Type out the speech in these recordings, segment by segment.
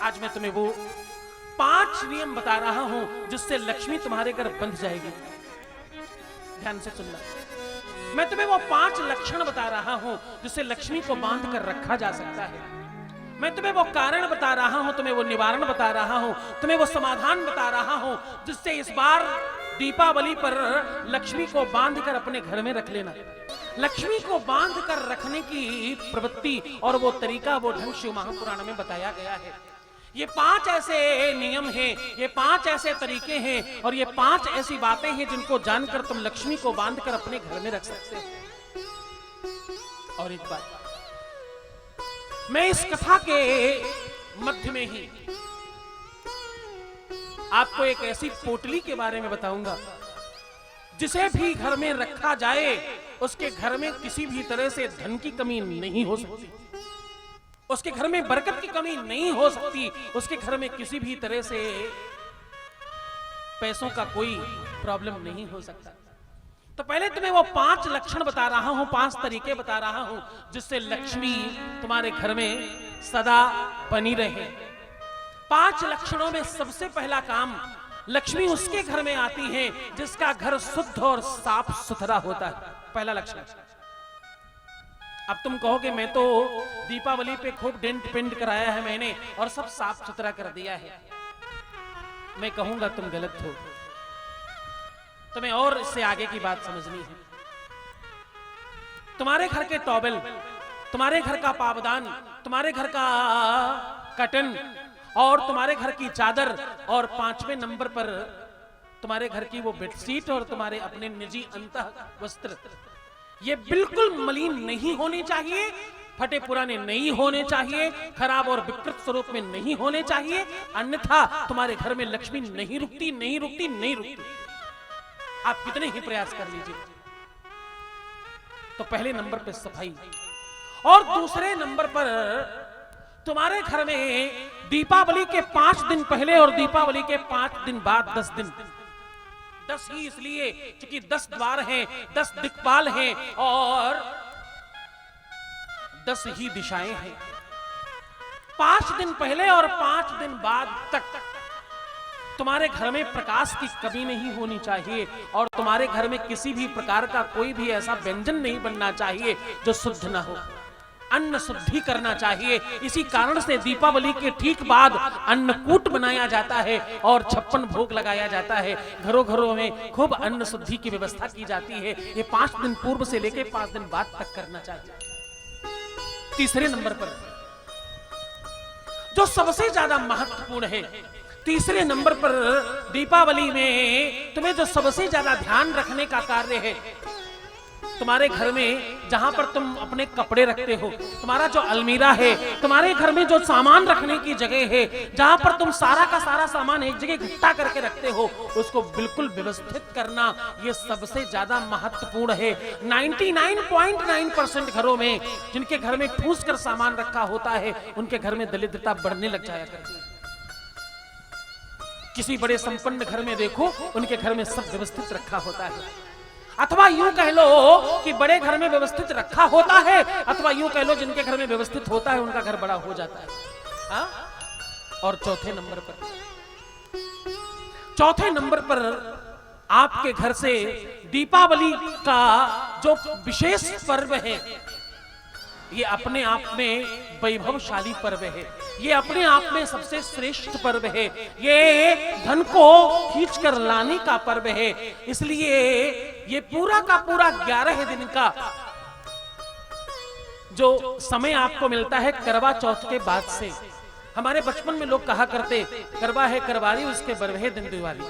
आज मैं तुम्हें वो 5 नियम बता रहा हूं जिससे लक्ष्मी तुम्हारे घर बंध जाएगी। ध्यान से सुनना, मैं तुम्हें वो 5 लक्षण बता रहा हूं जिससे लक्ष्मी को बांध कर रखा जा सकता है। मैं तुम्हें वो कारण बता रहा हूं, तुम्हें वो निवारण बता रहा हूं, तुम्हें वो समाधान बता रहा हूं जिससे इस बार दीपावली पर लक्ष्मी को बांध कर अपने घर में रख लेना। लक्ष्मी को बांध कर रखने की प्रवृत्ति और वो तरीका, वो ढंग शिव महापुराण में बताया गया है। ये 5 ऐसे नियम हैं, ये 5 ऐसे तरीके हैं और ये 5 ऐसी बातें हैं जिनको जानकर तुम लक्ष्मी को बांध कर अपने घर में रख सकते हो। और एक बात, मैं इस कथा के मध्य में ही आपको एक ऐसी पोटली के बारे में बताऊंगा जिसे भी घर में रखा जाए उसके घर में किसी भी तरह से धन की कमी नहीं हो सकती, उसके घर में बरकत की कमी नहीं हो सकती, उसके घर में किसी भी तरह से पैसों का कोई प्रॉब्लम नहीं हो सकता। तो पहले तुम्हें वो 5 लक्षण बता रहा हूं, 5 तरीके बता रहा हूं जिससे लक्ष्मी तुम्हारे घर में सदा बनी रहे। 5 लक्षणों में सबसे पहला काम, लक्ष्मी उसके घर में आती है जिसका घर शुद्ध और साफ सुथरा होता है। पहला लक्षण। अब तुम कहोगे मैं तो दीपावली पे खूब डेंट पेंट कराया है मैंने और सब साफ सुथरा कर दिया है। मैं कहूंगा तुम गलत हो, तुम्हें और इससे आगे की बात समझनी है। तुम्हारे घर के टॉवेल, तुम्हारे घर का पावदान, तुम्हारे घर का कर्टन और तुम्हारे घर की चादर और 5वें नंबर पर तुम्हारे घर की वो बेडशीट और तुम्हारे अपने निजी अंतः वस्त्र, ये बिल्कुल मलिन नहीं होने चाहिए, फटे पुराने नहीं होने चाहिए, खराब और विकृत स्वरूप में नहीं होने चाहिए, अन्यथा तुम्हारे घर में लक्ष्मी नहीं रुकती, नहीं रुकती, नहीं रुकती। आप कितने ही प्रयास कर लीजिए। तो पहले नंबर पे सफाई और दूसरे नंबर पर तुम्हारे घर में दीपावली के 5 दिन पहले और दीपावली के 5 दिन बाद 10 दिन, 10 ही इसलिए क्योंकि 10 द्वार हैं, 10 दिक्पाल हैं और 10 ही दिशाएं हैं। 5 दिन पहले और 5 दिन बाद तक तुम्हारे घर में प्रकाश की कमी नहीं होनी चाहिए और तुम्हारे घर में किसी भी प्रकार का कोई भी ऐसा व्यंजन नहीं बनना चाहिए जो शुद्ध ना हो। अन्न शुद्धि करना चाहिए। इसी कारण से दीपावली के ठीक बाद अन्नकूट बनाया जाता है और 56 भोग लगाया जाता है। घरों घरों में खूब अन्न शुद्धि की व्यवस्था की जाती है। ये 5 दिन पूर्व से लेकर 5 दिन बाद तक करना चाहिए। तीसरे नंबर पर जो सबसे ज्यादा महत्वपूर्ण है, तीसरे नंबर पर दीपावली में तुम्हें जो सबसे ज्यादा ध्यान रखने का कार्य है, तुम्हारे घर में जहां पर तुम अपने कपड़े रखते हो, तुम्हारा जो अलमीरा है, तुम्हारे घर में जो सामान रखने की जगह है, जहां पर तुम सारा का सारा सामान एक जगह इकट्ठा करके रखते हो, उसको बिल्कुल व्यवस्थित करना ये सबसे ज्यादा महत्वपूर्ण है। 99.9% घरों में जिनके घर में ठूस कर सामान रखा होता है उनके घर में दरिद्रता बढ़ने लग जाया करती है। किसी बड़े संपन्न घर में देखो, उनके घर में सब व्यवस्थित रखा होता है। अथवा यूं कह लो कि बड़े घर में व्यवस्थित रखा होता है, अथवा यूं कह लो जिनके घर में व्यवस्थित होता है उनका घर बड़ा हो जाता है। हा? और चौथे नंबर पर आपके घर से दीपावली का जो विशेष पर्व है, ये अपने आप में वैभवशाली पर्व है, ये अपने आप में सबसे श्रेष्ठ पर्व है, ये धन को खींच कर लाने का पर्व है। इसलिए ये पूरा का पूरा 11 दिन का जो समय आपको मिलता है करवा चौथ के बाद से, हमारे बचपन में लोग कहा करते करवा है करवारी उसके 12वें दिन दिवाली।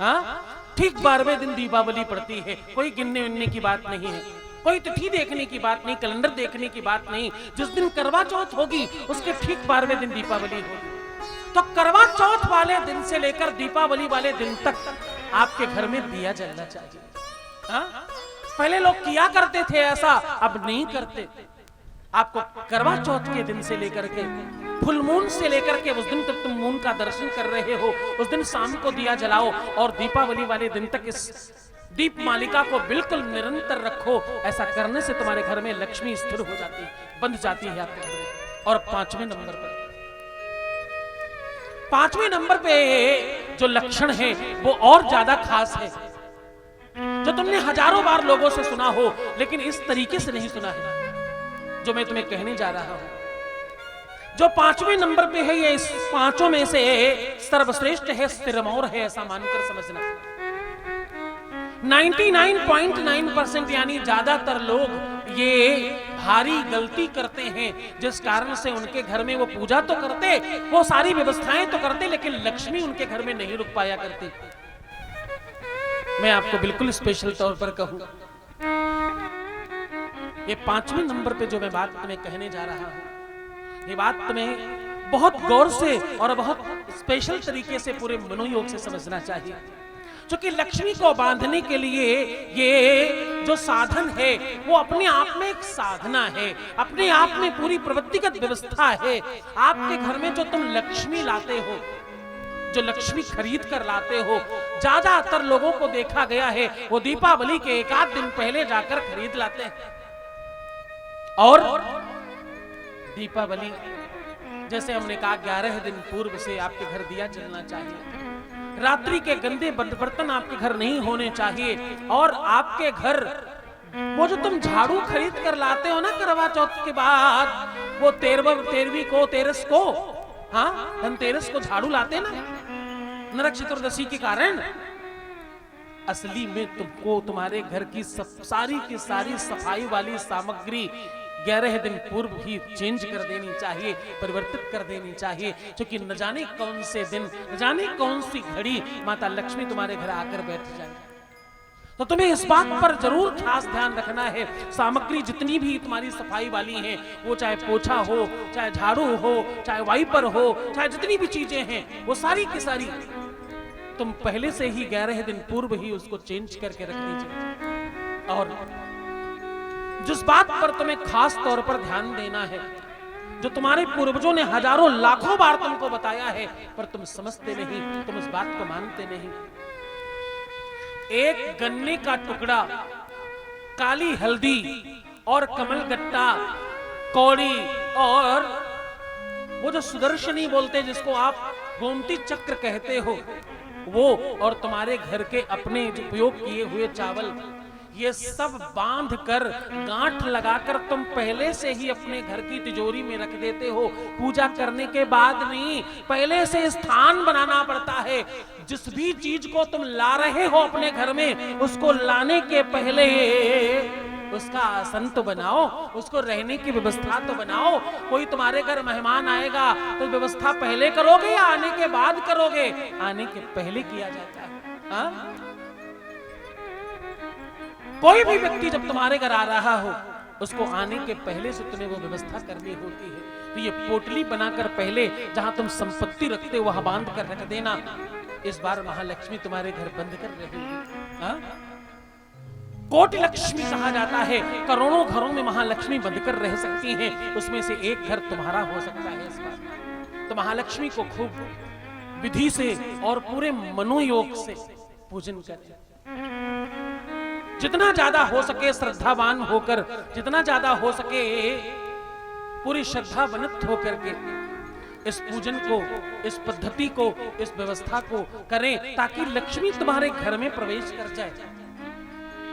हाँ, ठीक 12वें दिन दीपावली पड़ती है। कोई गिनने विनने की बात नहीं है, कोई तिथि देखने की बात नहीं, कैलेंडर देखने की बात नहीं। जिस दिन करवा चौथ होगी उसके ठीक 12वें दिन दीपावली होगी। तो करवा चौथ वाले दिन से लेकर दीपावली वाले दिन तक आपके घर में दिया जलना चाहिए। हाँ? पहले लोग किया करते थे ऐसा, अब नहीं करते। आपको करवा चौथ के दिन से लेकर के फुल मून से लेकर के उस दिन तक तुम मून का दर्शन कर रहे हो, उस दिन शाम को दिया जलाओ और दीपावली वाले दिन तक इस दीप मालिका को बिल्कुल निरंतर रखो। ऐसा करने से तुम्हारे घर में लक्ष्मी स्थिर हो जाती है, बंध जाती है आपके घर में। और 5वें नंबर पर 5वें नंबर पे जो लक्षण है वो और ज्यादा खास है, जो तुमने हजारों बार लोगों से सुना हो लेकिन इस तरीके से नहीं सुना है, जो मैं तुम्हें कहने जा रहा हूं। जो 5वें नंबर पे है, ये इस 5 में से सर्वश्रेष्ठ है, सिरमौर है, ऐसा मानकर समझना। 99.9% यानी ज्यादातर लोग ये भारी गलती करते हैं, जिस कारण से उनके घर में वो पूजा तो करते, वो सारी व्यवस्थाएं तो करते, लेकिन लक्ष्मी उनके घर में नहीं रुक पाया करती। मैं आपको बिल्कुल स्पेशल तौर पर कहूं, ये 5वें नंबर पे जो मैं बात तुम्हें कहने जा रहा हूं, ये बात तुम्हें बहुत गौर से और बहुत स्पेशल तरीके से पूरे मनोयोग से समझना चाहिए। क्योंकि लक्ष्मी को बांधने के लिए ये जो साधन है वो अपने आप में एक साधना है, अपने आप में पूरी प्रवृत्तिगत व्यवस्था है। आपके घर में जो तुम लक्ष्मी लाते हो, जो लक्ष्मी खरीद कर लाते हो, ज्यादातर लोगों को देखा गया है वो दीपावली के 1 दिन पहले जाकर खरीद लाते हैं। और दीपावली जैसे हमने कहा 11 दिन पूर्व से आपके घर दिया जलना चाहिए, रात्रि के गंदे बर्तन आपके घर नहीं होने चाहिए, और आपके घर वो जो तुम झाड़ू खरीद कर लाते हो ना करवा चौथ के बाद, वो 13वीं को, 13 को, हाँ धनतेरस को झाड़ू लाते ना नरक चतुर्दशी के कारण, असली में तुमको तुम्हारे घर की सारी की सारी सफाई वाली सामग्री 11 दिन पूर्व ही चेंज कर देनी चाहिए, परिवर्तित कर देनी चाहिए, क्योंकि न जाने कौन से दिन, न जाने कौन सी घड़ी माता लक्ष्मी तुम्हारे घर आकर बैठ जाए। तो तुम्हें इस बात पर जरूर खास ध्यान रखना है, सामग्री जितनी भी तुम्हारी सफाई वाली है, वो चाहे पोछा हो, चाहे झाड़ू हो, चाहे वाइपर हो, चाहे जितनी भी चीजें हैं, वो सारी की सारी तुम पहले से ही 11 दिन पूर्व ही उसको चेंज करके रख दीजिए। और जिस बात पर तुम्हें खास तौर पर ध्यान देना है, जो तुम्हारे पूर्वजों ने हजारों लाखों बार तुमको बताया है, पर तुम समझते नहीं, तुम इस बात को मानते नहीं। एक गन्ने का टुकड़ा, काली हल्दी और कमलगट्टा, कौड़ी और वो जो सुदर्शनी बोलते जिसको आप गोमती चक्र कहते हो, वो और तुम्हारे घर के अपने जो उपयोग किए हुए चावल, ये सब बांध कर गांठ लगाकर तुम पहले से ही अपने घर की तिजोरी में रख देते हो। पूजा करने के बाद नहीं, पहले से स्थान बनाना पड़ता है। जिस भी चीज को तुम ला रहे हो अपने घर में, उसको लाने के पहले उसका आसन तो बनाओ, उसको रहने की व्यवस्था तो बनाओ। कोई तुम्हारे घर मेहमान आएगा तो व्यवस्था पहले करोगे या आने के बाद करोगे? आने के पहले किया जाता है। हाँ? कोई भी व्यक्ति जब तुम्हारे घर आ रहा हो, उसको आने के पहले से तुम्हें वो व्यवस्था करनी होती है। तो ये पोटली बनाकर पहले जहां तुम संपत्ति रखते हो वहां बांध कर रख देना। इस बार महालक्ष्मी तुम्हारे घर बंद कर रहेगी। कोटि लक्ष्मी कहा जाता है, करोड़ों घरों में महालक्ष्मी बंद कर रह सकती हैं, उसमें से एक घर तुम्हारा हो सकता है इस बार। तो महालक्ष्मी को खूब विधि से और पूरे मनोयोग से पूजन करें। जितना ज्यादा हो सके श्रद्धावान होकर, जितना ज्यादा हो सके पूरी श्रद्धा वनित होकर के इस पूजन को, इस पद्धति को, इस व्यवस्था को करें, ताकि लक्ष्मी तुम्हारे घर में प्रवेश कर जाए।